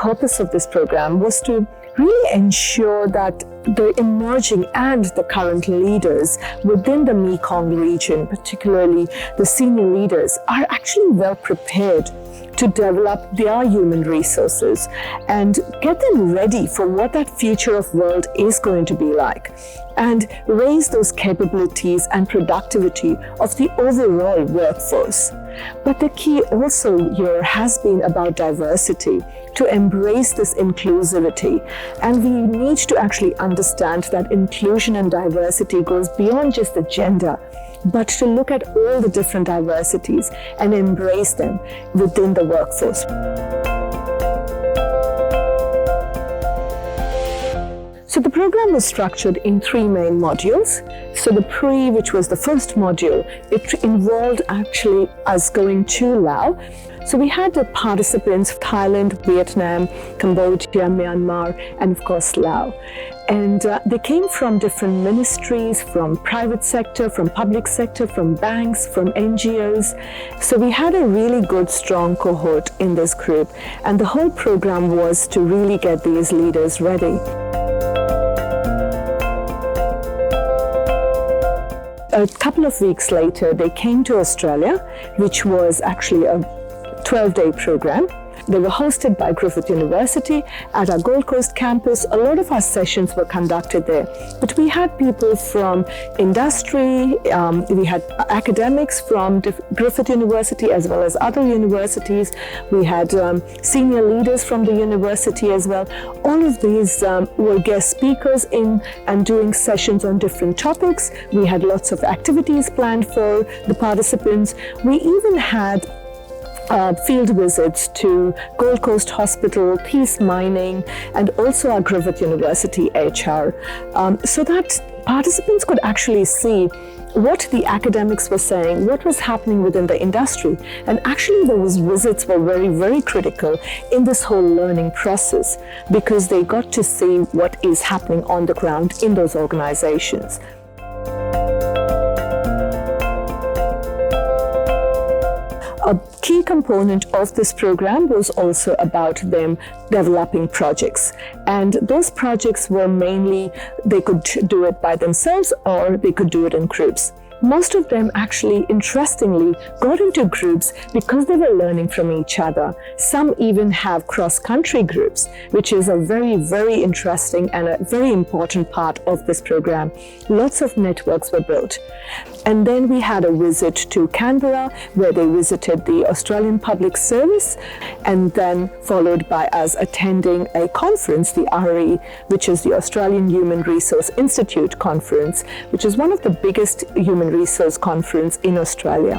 purpose of this program was to really ensure that the emerging and the current leaders within the Mekong region, particularly the senior leaders, are actually well prepared to develop their human resources and get them ready for what that future of world is going to be like, and raise those capabilities and productivity of the overall workforce. But the key also here has been about diversity, to embrace this inclusivity. And we need to actually understand that inclusion and diversity goes beyond just the gender, but to look at all the different diversities and embrace them within the workforce. So the program was structured in 3 main modules. So the pre, which was the first module, it involved actually us going to Laos. So we had the participants of Thailand, Vietnam, Cambodia, Myanmar, and of course Laos. And they came from different ministries, from private sector, from public sector, from banks, from NGOs. So we had a really good, strong cohort in this group. And the whole program was to really get these leaders ready. A couple of weeks later, they came to Australia, which was actually a 12-day program. They were hosted by Griffith University at our Gold Coast campus. A lot of our sessions were conducted there. But we had people from industry, we had academics from Griffith University as well as other universities. We had senior leaders from the university as well. All of these were guest speakers in and doing sessions on different topics. We had lots of activities planned for the participants. We even had field visits to Gold Coast Hospital, Peace Mining, and also our Griffith University HR, so that participants could actually see what the academics were saying, what was happening within the industry. And actually those visits were very, very critical in this whole learning process, because they got to see what is happening on the ground in those organizations. A key component of this program was also about them developing projects. And those projects were mainly, they could do it by themselves or they could do it in groups. Most of them actually, interestingly, got into groups because they were learning from each other. Some even have cross-country groups, which is a very, very interesting and a very important part of this program. Lots of networks were built. And then we had a visit to Canberra, where they visited the Australian Public Service, and then followed by us attending a conference, the AHRI, which is the Australian Human Resource Institute conference, which is one of the biggest human resource conference in Australia.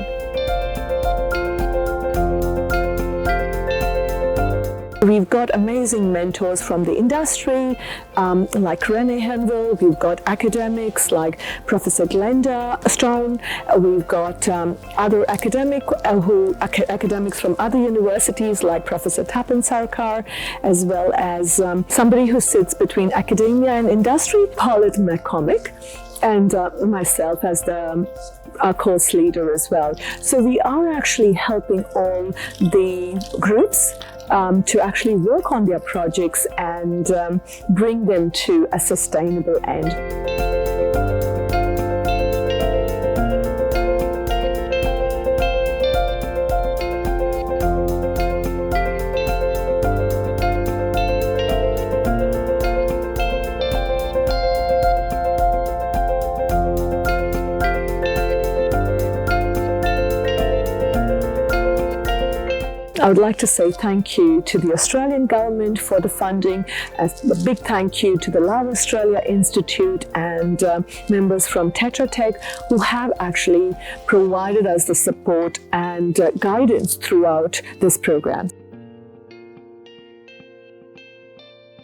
We've got amazing mentors from the industry, like Renee Henville. We've got academics like Professor Glenda Strong. We've got other academics from other universities like Professor Tapan Sarkar, as well as somebody who sits between academia and industry, Paulette McCormick, and myself as our course leader as well. So we are actually helping all the groups to actually work on their projects and bring them to a sustainable end. I would like to say thank you to the Australian government for the funding, a big thank you to the Laos Australia Institute and members from Tetra Tech who have actually provided us the support and guidance throughout this program.